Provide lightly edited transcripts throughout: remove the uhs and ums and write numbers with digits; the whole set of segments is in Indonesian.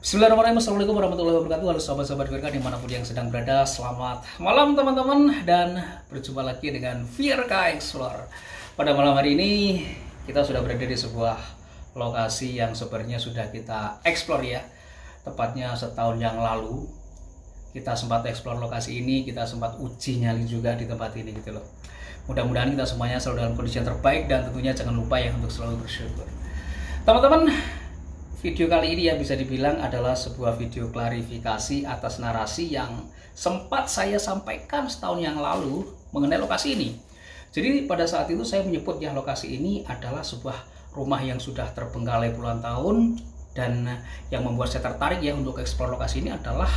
Bismillahirrahmanirrahim. Assalamualaikum warahmatullahi wabarakatuh. Halo sahabat-sahabat Virka dimanapun yang sedang berada. Selamat malam teman-teman. Dan berjumpa lagi dengan Virka Explorer. Pada malam hari ini kita sudah berada di sebuah lokasi yang sebenarnya sudah kita explore ya. Tepatnya setahun yang lalu kita sempat explore lokasi ini. Kita sempat uji nyali juga di tempat ini gitu loh. Mudah-mudahan kita semuanya selalu dalam kondisi yang terbaik. Dan tentunya jangan lupa ya untuk selalu bersyukur. Teman-teman, video kali ini ya bisa dibilang adalah sebuah video klarifikasi atas narasi yang sempat saya sampaikan setahun yang lalu mengenai lokasi ini. Jadi pada saat itu saya menyebut ya lokasi ini adalah sebuah rumah yang sudah terbengkalai puluhan tahun. Dan yang membuat saya tertarik ya untuk eksplor lokasi ini adalah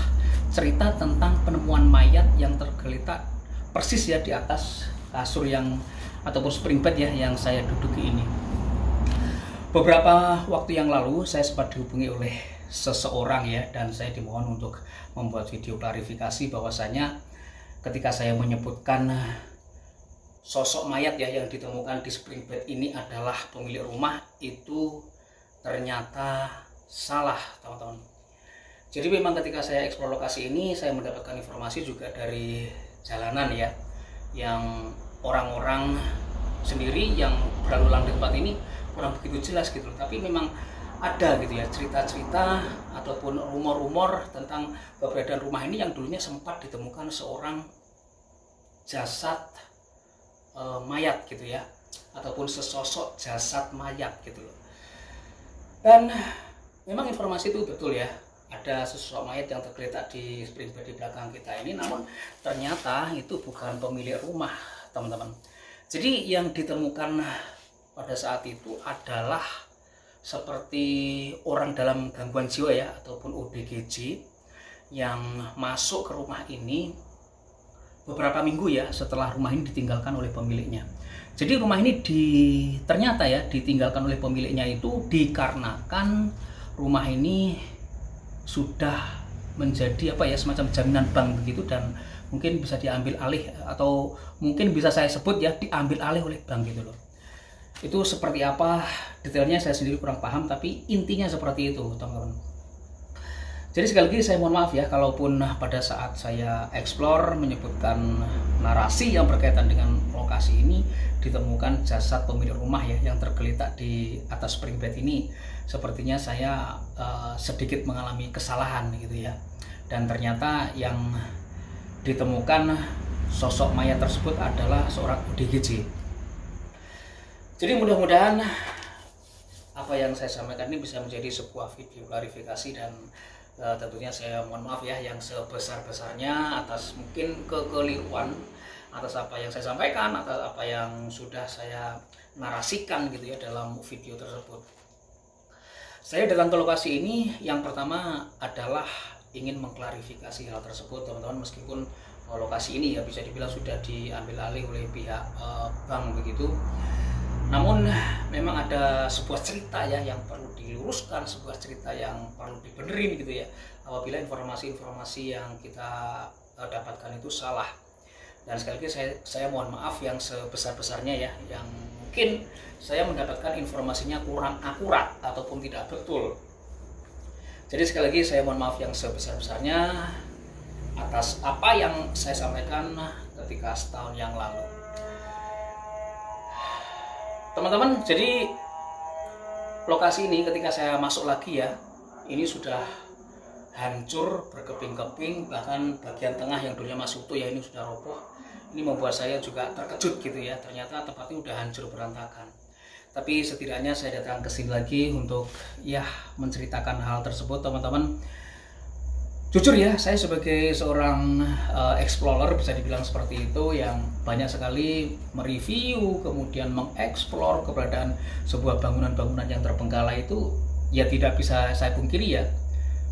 cerita tentang penemuan mayat yang tergeletak persis ya di atas kasur yang ataupun spring bed ya yang saya duduki ini. Beberapa waktu yang lalu saya sempat dihubungi oleh seseorang ya, dan saya dimohon untuk membuat video klarifikasi bahwasanya ketika saya menyebutkan sosok mayat ya yang ditemukan di spring bed ini adalah pemilik rumah, itu ternyata salah teman-teman. Jadi memang ketika saya eksplor lokasi ini saya mendapatkan informasi juga dari jalanan ya, yang orang-orang sendiri yang berlalu lalang di tempat ini kurang begitu jelas gitu, tapi memang ada gitu ya cerita-cerita ataupun rumor-rumor tentang keberadaan rumah ini yang dulunya sempat ditemukan seorang jasad mayat gitu ya, ataupun sesosok jasad mayat gitu loh. Dan memang informasi itu betul ya, ada sesosok mayat yang tergeletak di spring bed di belakang kita ini, namun ternyata itu bukan pemilik rumah teman-teman. Jadi yang ditemukan pada saat itu adalah seperti orang dalam gangguan jiwa ya, ataupun ODGJ yang masuk ke rumah ini beberapa minggu ya setelah rumah ini ditinggalkan oleh pemiliknya. Jadi rumah ini ternyata ya ditinggalkan oleh pemiliknya itu dikarenakan rumah ini sudah menjadi apa ya, semacam jaminan bank begitu, dan mungkin bisa diambil alih, atau mungkin bisa saya sebut ya diambil alih oleh bank gitu loh. Itu seperti apa detailnya saya sendiri kurang paham, tapi intinya seperti itu teman-teman. Jadi sekali lagi saya mohon maaf ya kalaupun pada saat saya explore menyebutkan narasi yang berkaitan dengan lokasi ini ditemukan jasad pemilik rumah ya yang tergeletak di atas spring bed ini. Sepertinya saya sedikit mengalami kesalahan gitu ya, dan ternyata yang ditemukan sosok mayat tersebut adalah seorang ODGJ. Jadi mudah-mudahan apa yang saya sampaikan ini bisa menjadi sebuah video klarifikasi, dan tentunya saya mohon maaf ya yang sebesar-besarnya atas mungkin kekeliruan atas apa yang saya sampaikan, atas apa yang sudah saya narasikan gitu ya dalam video tersebut. Saya datang ke lokasi ini yang pertama adalah ingin mengklarifikasi hal tersebut teman-teman, meskipun lokasi ini ya bisa dibilang sudah diambil alih oleh pihak bank begitu. Namun memang ada sebuah cerita ya yang perlu diluruskan, sebuah cerita yang perlu dibenerin gitu ya apabila informasi-informasi yang kita dapatkan itu salah. Dan sekali lagi saya mohon maaf yang sebesar-besarnya ya, yang mungkin saya mendapatkan informasinya kurang akurat ataupun tidak betul. Jadi sekali lagi saya mohon maaf yang sebesar-besarnya atas apa yang saya sampaikan ketika setahun yang lalu. Teman-teman, jadi lokasi ini ketika saya masuk lagi ya, ini sudah hancur berkeping-keping, bahkan bagian tengah yang dulunya masih utuh ya ini sudah roboh. Ini membuat saya juga terkejut gitu ya, ternyata tempatnya udah hancur berantakan. Tapi setidaknya saya datang ke sini lagi untuk ya menceritakan hal tersebut teman-teman. Jujur ya, saya sebagai seorang explorer bisa dibilang seperti itu, yang banyak sekali mereview kemudian mengeksplor keberadaan sebuah bangunan-bangunan yang terbengkalai itu, ya tidak bisa saya pungkiri ya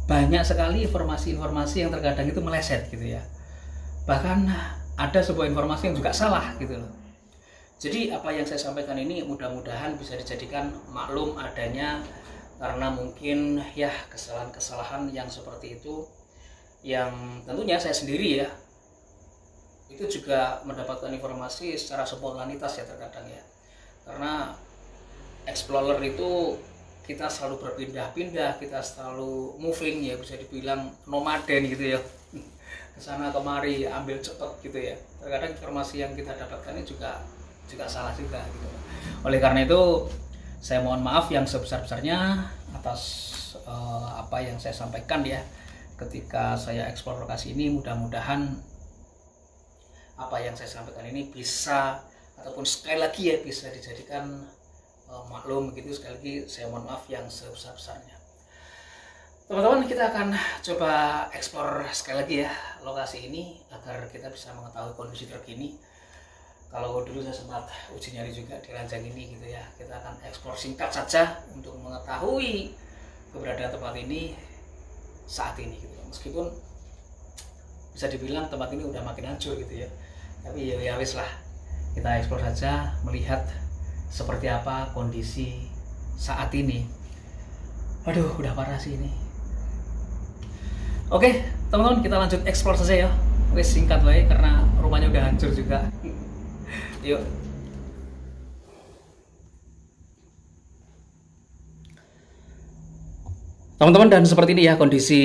banyak sekali informasi-informasi yang terkadang itu meleset gitu ya, bahkan ada sebuah informasi yang juga salah gitu loh. Jadi apa yang saya sampaikan ini mudah-mudahan bisa dijadikan maklum adanya, karena mungkin ya kesalahan-kesalahan yang seperti itu yang tentunya saya sendiri ya itu juga mendapatkan informasi secara spontanitas ya terkadang ya, karena explorer itu kita selalu berpindah-pindah, kita selalu moving ya, bisa dibilang nomaden gitu ya, ke sana kemari ambil cepet gitu ya. Terkadang informasi yang kita dapatkan ini juga salah juga gitu. Oleh karena itu saya mohon maaf yang sebesar-besarnya atas apa yang saya sampaikan ya ketika saya eksplor lokasi ini. Mudah-mudahan apa yang saya sampaikan ini bisa, ataupun sekali lagi ya, bisa dijadikan maklum begitu. Sekali lagi saya mohon maaf yang sebesar-besarnya. Teman-teman, kita akan coba eksplor sekali lagi ya lokasi ini agar kita bisa mengetahui kondisi terkini. Kalau dulu saya sempat uji nyali juga di ranjang ini gitu ya, kita akan eksplor singkat saja untuk mengetahui keberadaan tempat ini saat ini gitu. Meskipun bisa dibilang tempat ini udah makin hancur gitu ya, tapi ya wis lah, kita eksplor saja, melihat seperti apa kondisi saat ini. Aduh, udah parah sih ini. Oke teman-teman, kita lanjut eksplor saja ya. Wes singkat baik karena rumahnya udah hancur juga. Yuk. Teman-teman, dan seperti ini ya kondisi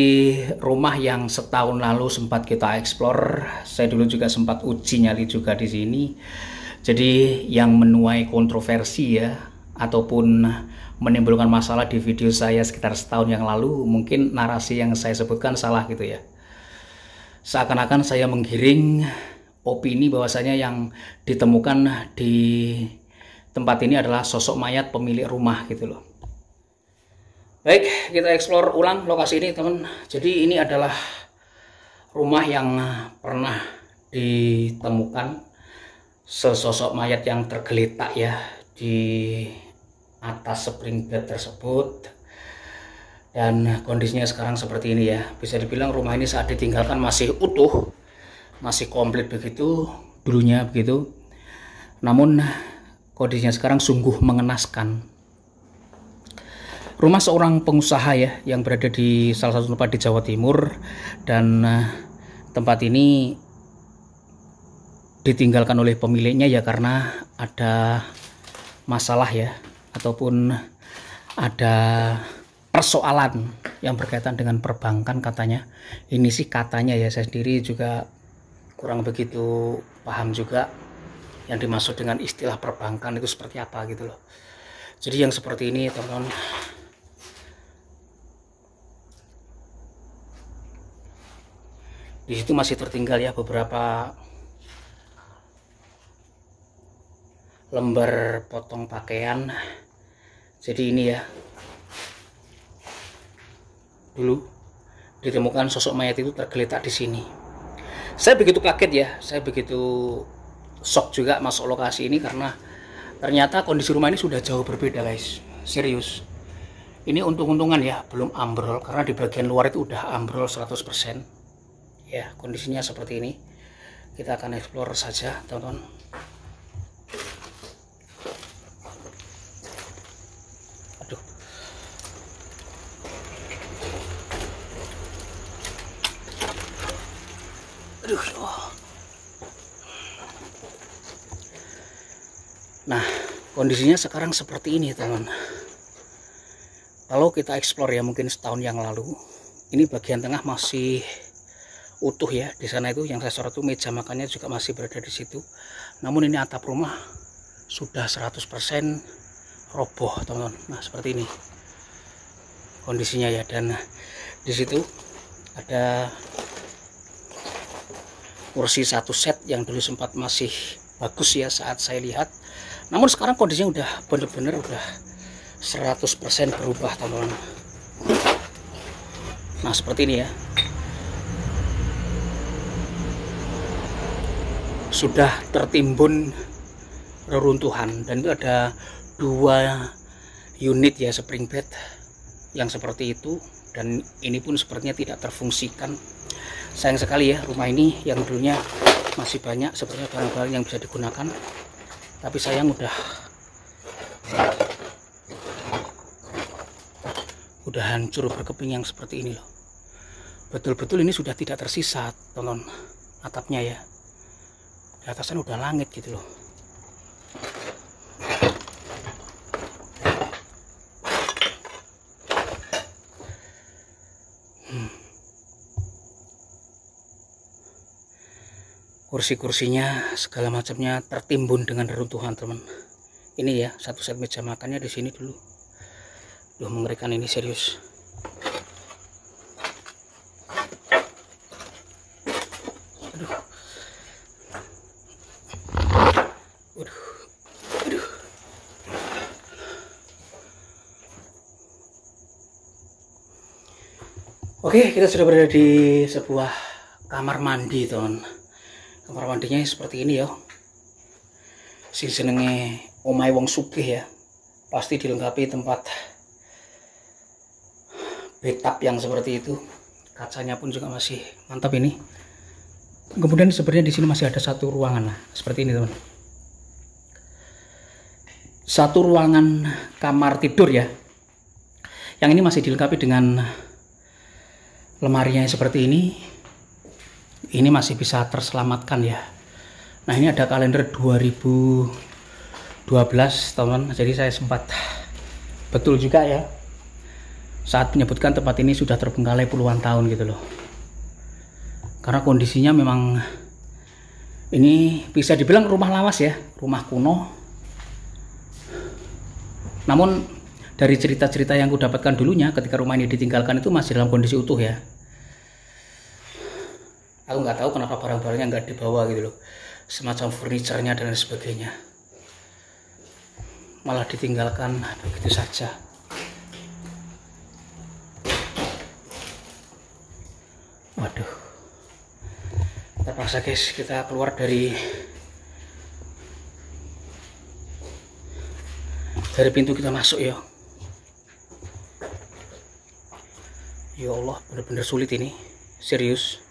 rumah yang setahun lalu sempat kita eksplor. Saya dulu juga sempat uji nyali juga di sini. Jadi yang menuai kontroversi ya, ataupun menimbulkan masalah di video saya sekitar setahun yang lalu, mungkin narasi yang saya sebutkan salah gitu ya. Seakan-akan saya menggiring opini bahwasanya yang ditemukan di tempat ini adalah sosok mayat pemilik rumah gitu loh. Baik, kita eksplor ulang lokasi ini teman. Jadi ini adalah rumah yang pernah ditemukan sesosok mayat yang tergeletak ya di atas spring bed tersebut, dan kondisinya sekarang seperti ini ya. Bisa dibilang rumah ini saat ditinggalkan masih utuh, masih komplit begitu dulunya begitu, namun kondisinya sekarang sungguh mengenaskan. Rumah seorang pengusaha ya yang berada di salah satu tempat di Jawa Timur, dan tempat ini ditinggalkan oleh pemiliknya ya karena ada masalah ya, ataupun ada persoalan yang berkaitan dengan perbankan katanya. Ini sih katanya ya, saya sendiri juga kurang begitu paham juga yang dimaksud dengan istilah perbankan itu seperti apa gitu loh. Jadi yang seperti ini teman-teman, di situ masih tertinggal ya beberapa lembar potong pakaian. Jadi ini ya, dulu ditemukan sosok mayat itu tergeletak di sini. Saya begitu kaget ya, saya begitu shock juga masuk lokasi ini karena ternyata kondisi rumah ini sudah jauh berbeda guys. Serius. Ini untung-untungan ya belum ambrol, karena di bagian luar itu udah ambrol 100%. Ya, kondisinya seperti ini. Kita akan explore saja teman-teman. Nah, kondisinya sekarang seperti ini teman. Kalau kita explore ya mungkin setahun yang lalu, ini bagian tengah masih utuh ya. Di sana itu yang saya sorot itu meja makannya juga masih berada di situ. Namun ini atap rumah sudah 100% roboh teman-teman. Nah, seperti ini kondisinya ya, dan di situ ada kursi satu set yang dulu sempat masih bagus ya saat saya lihat. Namun sekarang kondisinya udah bener-bener udah 100% berubah teman-teman. Nah, seperti ini ya. Sudah tertimbun reruntuhan, dan itu ada 2 unit ya spring bed yang seperti itu, dan ini pun sepertinya tidak terfungsikan. Sayang sekali ya, rumah ini yang dulunya masih banyak sebenarnya barang-barang yang bisa digunakan, tapi sayang udah hancur berkeping yang seperti ini loh. Betul-betul ini sudah tidak tersisa tonton atapnya ya. Di atasnya udah langit gitu loh. kursi-kursinya segala macamnya tertimbun dengan reruntuhan, teman. Ini ya, satu set meja makannya di sini dulu. Duh, mengerikan ini, serius. Aduh. Aduh. Aduh. Oke, kita sudah berada di sebuah kamar mandi, teman. Kamar mandinya seperti ini ya. Si jenenge omahe wong sugih ya. Pasti dilengkapi tempat bathtub yang seperti itu. Kacanya pun juga masih mantap ini. Kemudian sebenarnya di sini masih ada satu ruangan, nah, seperti ini, teman. Satu ruangan kamar tidur ya. Yang ini masih dilengkapi dengan lemarinya seperti ini. Ini masih bisa terselamatkan ya. Nah, ini ada kalender 2012, teman. Jadi saya sempat betul juga ya saat menyebutkan tempat ini sudah terbengkalai puluhan tahun gitu loh. Karena kondisinya memang ini bisa dibilang rumah lawas ya, rumah kuno. Namun dari cerita-cerita yang aku dapatkan dulunya ketika rumah ini ditinggalkan itu masih dalam kondisi utuh ya. Aku nggak tahu kenapa barang-barangnya nggak dibawa gitu loh, semacam furniturnya dan lain sebagainya, malah ditinggalkan begitu saja. Waduh, terpaksa guys kita keluar dari pintu kita masuk ya. Ya Allah, benar-benar sulit ini, serius.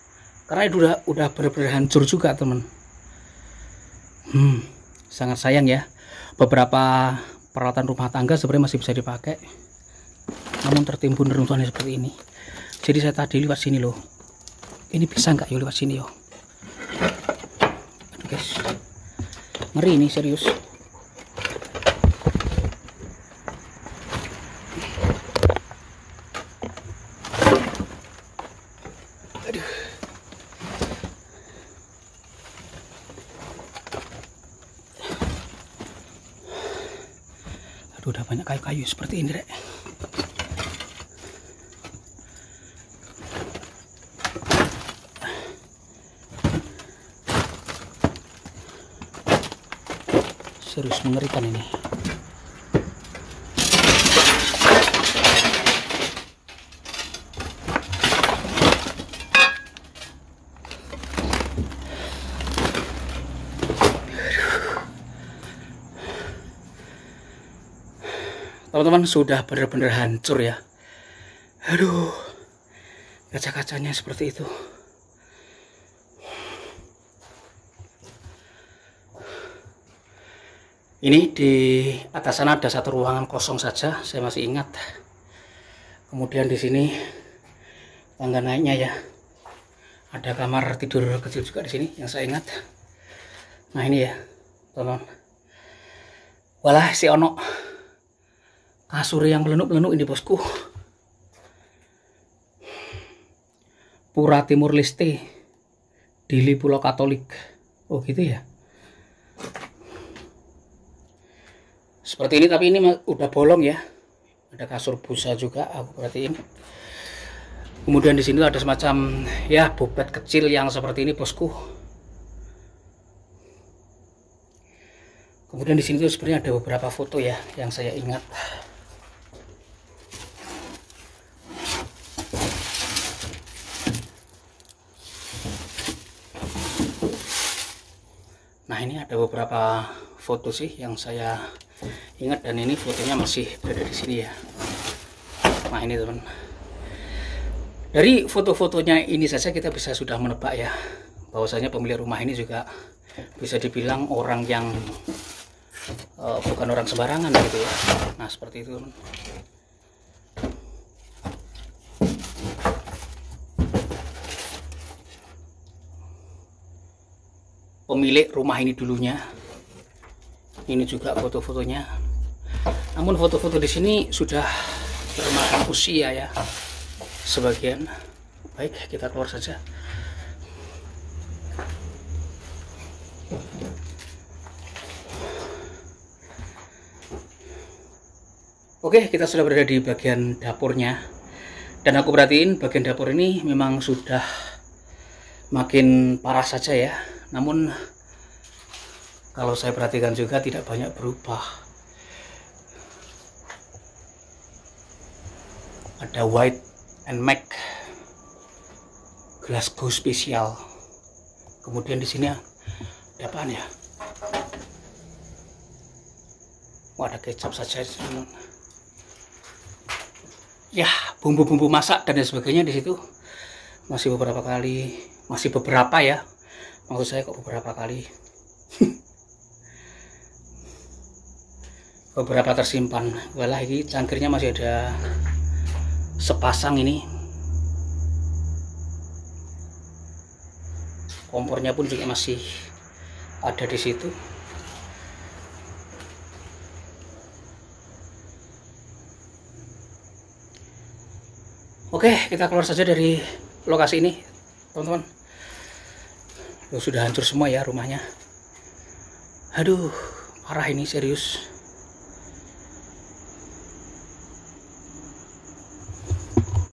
Karena itu udah benar-benar hancur juga, teman. Sangat sayang ya. Beberapa peralatan rumah tangga sebenarnya masih bisa dipakai, namun tertimbun reruntuhannya seperti ini. Jadi saya tadi lewat sini loh. Ini bisa nggak yuk lewat sini yo? Aduh guys, ngeri ini, serius. Aduh, udah banyak kayu-kayu seperti ini, Rek. Serius mengerikan ini. Teman-teman, sudah benar-benar hancur ya. Aduh, kaca-kacanya seperti itu. Ini di atas sana ada satu ruangan kosong saja, saya masih ingat. Kemudian di sini tangga naiknya ya. Ada kamar tidur kecil juga di sini yang saya ingat. Nah ini ya, teman. Walah si ono kasur yang melenuk-melenuk ini, bosku. Pura Timur Leste, Dili Pulau Katolik. Oh gitu ya. Seperti ini, tapi ini udah bolong ya. Ada kasur busa juga, aku perhatiin. Kemudian di sini ada semacam ya bobet kecil yang seperti ini, bosku. Kemudian di sini tuh sebenarnya ada beberapa foto ya yang saya ingat. Nah ini ada beberapa foto sih yang saya ingat, dan ini fotonya masih berada di sini ya. Nah ini teman, dari foto-fotonya ini saja kita bisa sudah menebak ya bahwasanya pemilik rumah ini juga bisa dibilang orang yang bukan orang sembarangan gitu ya. Nah seperti itu teman. Pemilik rumah ini dulunya. Ini juga foto-fotonya. Namun foto-foto di sini sudah bermakan usia ya, sebagian. Baik, kita keluar saja. Oke, kita sudah berada di bagian dapurnya. Dan aku perhatiin bagian dapur ini memang sudah makin parah saja ya. Namun kalau saya perhatikan juga tidak banyak berubah. Ada white and mac Glasgow spesial. Kemudian di sini ada apaan ya? Oh, ada kecap saja. Ya, bumbu-bumbu masak dan sebagainya di situ masih beberapa ya. Maksud saya kok beberapa kali. Beberapa tersimpan. Walah, ini cangkirnya masih ada sepasang ini. Kompornya pun juga masih ada di situ. Oke, kita keluar saja dari lokasi ini, teman-teman. Sudah hancur semua ya rumahnya. Aduh, parah ini, serius.